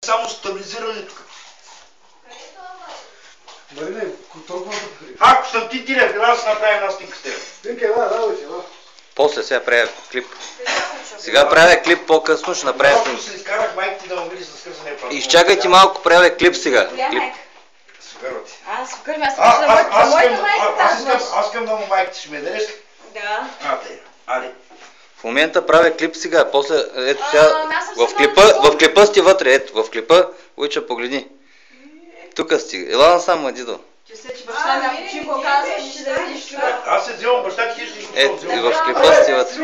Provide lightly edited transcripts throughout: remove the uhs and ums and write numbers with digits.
само стабилизиране тук. Марине, толкова Ако съм ти директор, трябва да си направим една снимка с теб. Тинка, да. После сега правя клип. Сега правя клип, по-късно ще направя клип. Се изкарах майка ти да му види с скързане празно. Изчакайте малко, правя клип сега. Клип. Супер ти. Супер, аз моята майка казваш. Аз искам да му майка ти ще ме дадеш. Да. Аде. В момента правя клип сега, после, ето сега, в клипа сте вътре, ето, в клипа, Уича, погледни. Тук сте, ела насам, Дидо. Че баща ми, ако ти го казваш, ще да видиш това. Аз се вземам баща ти, ще ето, и в клипа сте вътре.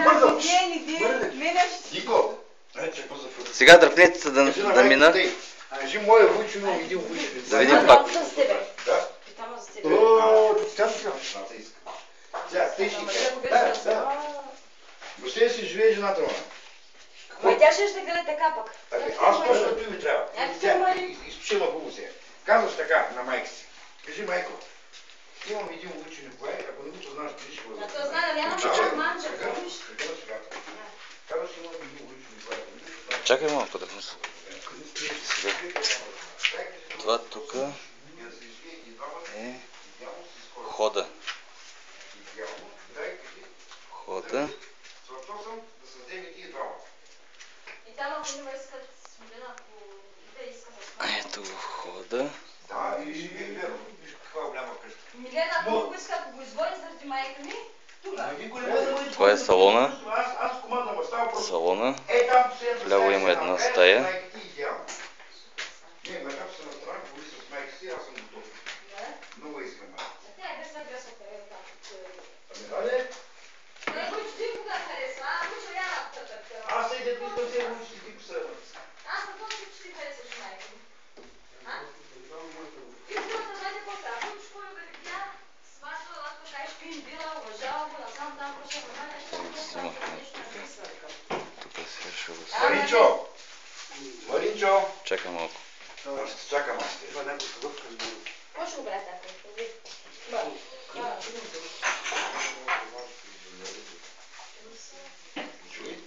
Нико, сега дръпнете се да мина. Кажи моя Вуйчо, един Вуйчо. Да видим пак. Да? Питам за тебе. Тя въобще си живее жената му. Тя ще гледа така пък. Аз точно той ми трябва. Изпиши ма хубаво сега. Казваш така на майка си. Кажи, майко, имам един Вуйчо Николай, ако не го познаваш, кажи ще го знам. То знае, да няма манча. Казваш, имам един Вуйчо Николай. Чакай малко да внеса. Това тук е хода. Хода. Ето го хода. Милена, ако го иска, ако го изводи заради майка ми, това е салона. Салона. Вляво има една стая. Маринчо! Чакай малко. Чакам аз. Какво ще го брат така?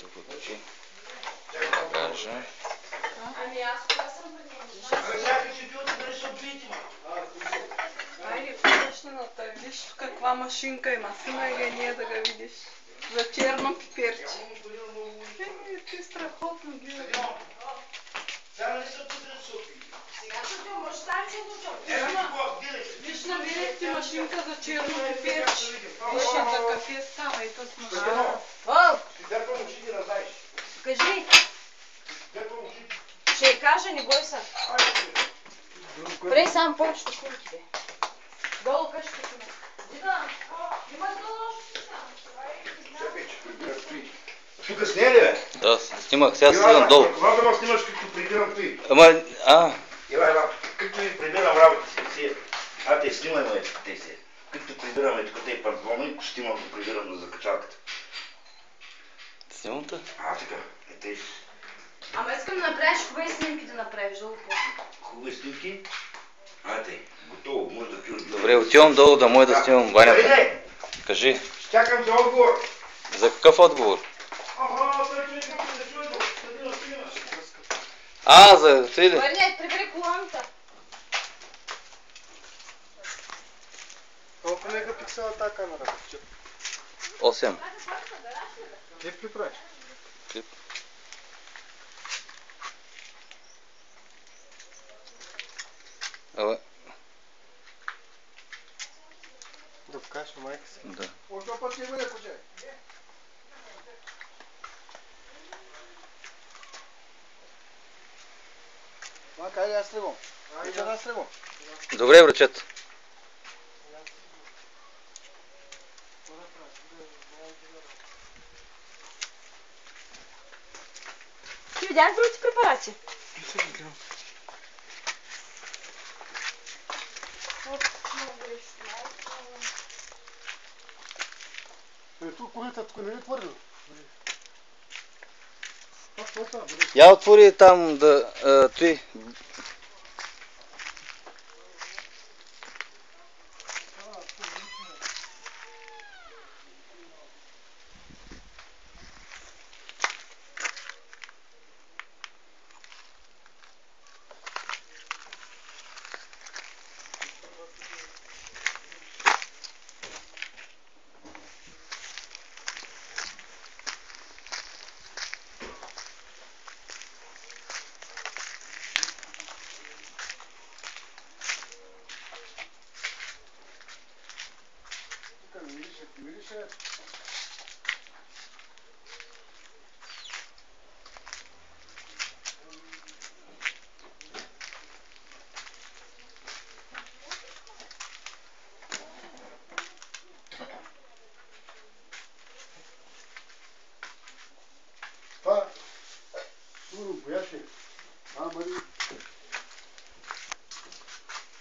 Тук отчи. Кажа. Ами аз кога съм Айде, почнената. Виж каква машинка има. Снимай ga ние да ga видиш. За черно пиперче. Ти страхотно гледай. Сега ще ти омъщавче до чорта. Виж, намерих ти машинка за черно пиперче. Виж, за кафе става и то с машина. Кажи. Ще я кажа, не бой се. Прей само повечето снимки бе. Долу къщата си ме. Дида, има долу още си. Тук с нея ли бе? Да, снимах. Сега слизам долу. Това да ме снимаш като прибирам той. Ама, Ела, като ви прибирам работа си. Те снимай ме те си. Като прибираме тук те панталони, ще имам да прибирам на закачалката. Снимам-та? Така. Те. Ама искам да направиш хубави снимки да направиш долу по. Хубави снимки? Готово, може да пиеш. Добре, отивам долу да може да снимам банята. Кажи. Чакам за отговор. За какъв отговор? За Фриде. Върни, прибери колоната. Колко мегапиксела тази камера? 8. Клип ли правиш? Клип. Абе. Да покажеш на майка си? Да. Още път не бъде куче. Айде аз тръгвам. Аз тръгвам. Добре, врачет. Ти видях другите препарати? Не се ги гледам. Тук колите, тук не е твърдо. Я отвори там да... той...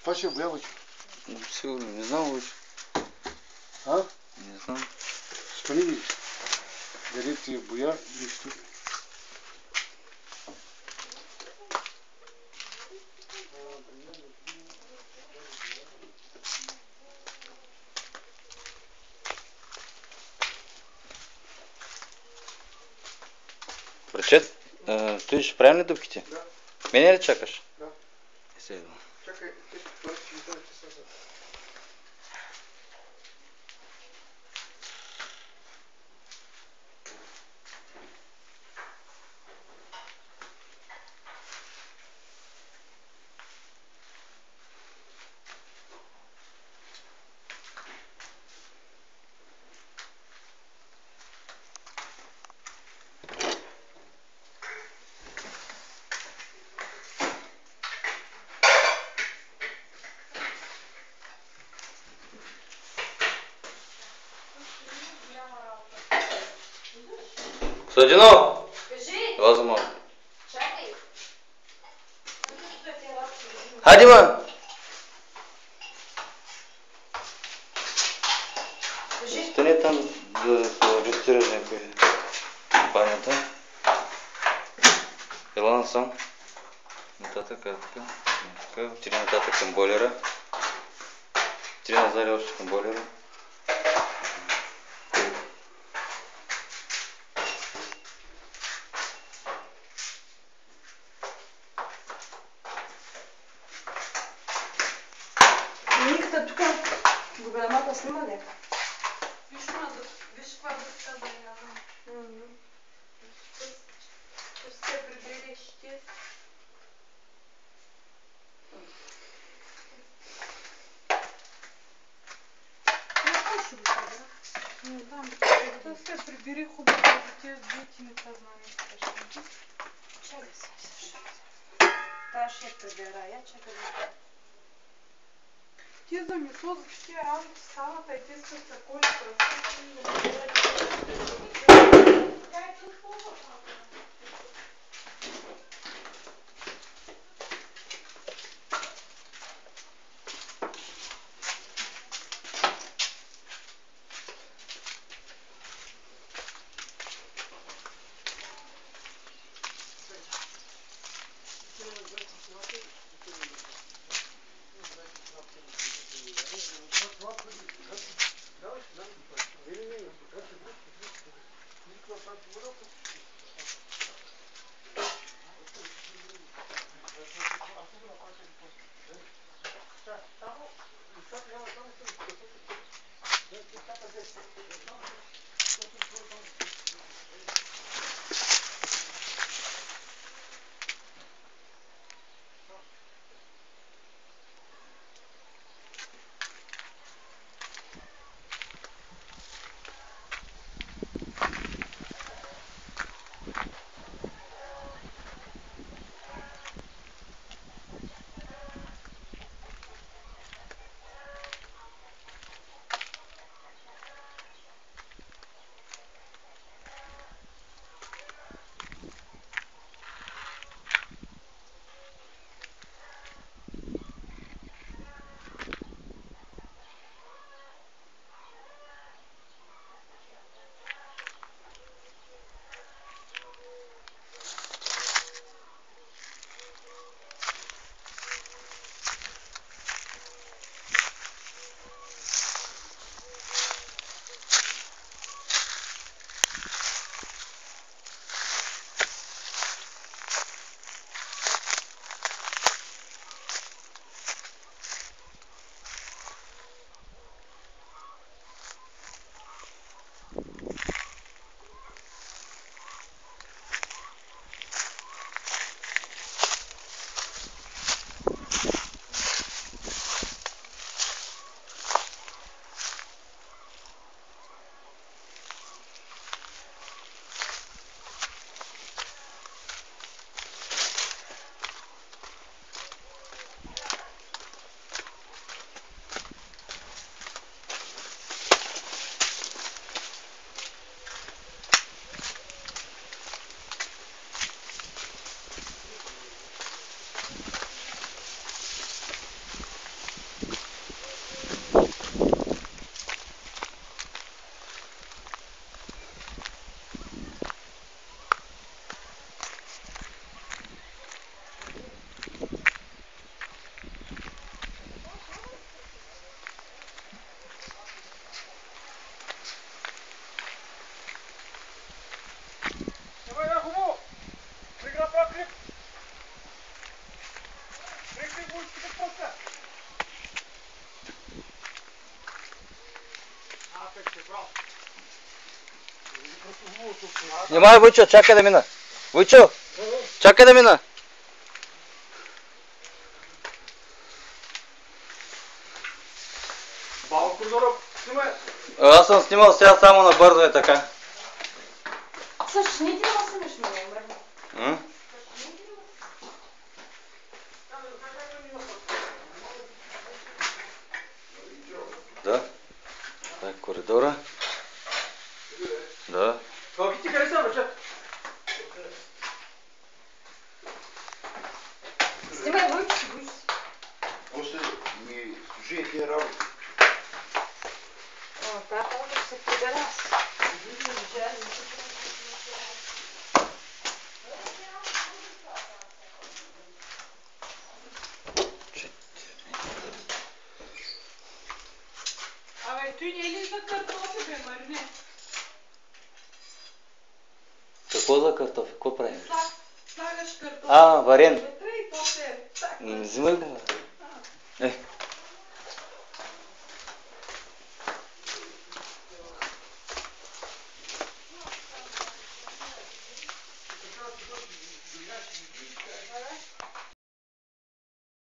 Това ще е боя, вече. Сигурно, не знам вече. А? Не знам. Спани ги. Дали ти е боя, нищо. Прочет, стоиш правилни дупките? Да. Мене ли чакаш? Да. Сега. Чакай, това ще ми дадете сега. Сладино! Кажи! Ела за малко. Чакай! Хайде, ма! Кажи! Стани там да се регистрираш някой компанията. Ела насам. Нататък, така. Отиде нататък към бойлера. Отиде назад още към бойлера. Никата тук голямата снима ли? Виж каква дъска да я дам. Ще се прибереш ти. Не знам. Да се прибери хубаво за тези дети не са знаме. Чакай се. Та ще прибера, я чакай. Ти за мисло за тия работи самата и те са такова красиво. Внимай, Войчо, чакай да мина. Войчо, чакай да мина. Баба Прозоров, снимай. Аз съм снимал сега само на бързо е така. Слушай, не ти да снимаш много, мръвно. М? Да. Това е коридора. Да. Колки ти къде са, бе? Снимай, Войчо, си боиш. После ми служи тия работи. О, тази работа ще се прибера аз. Абе, той не е ли за картофи, бе, Марине? Какво за картофи? Какво правим? Слагаш картофи. А, варен. Вътре и после. Так. Взимай го. Е,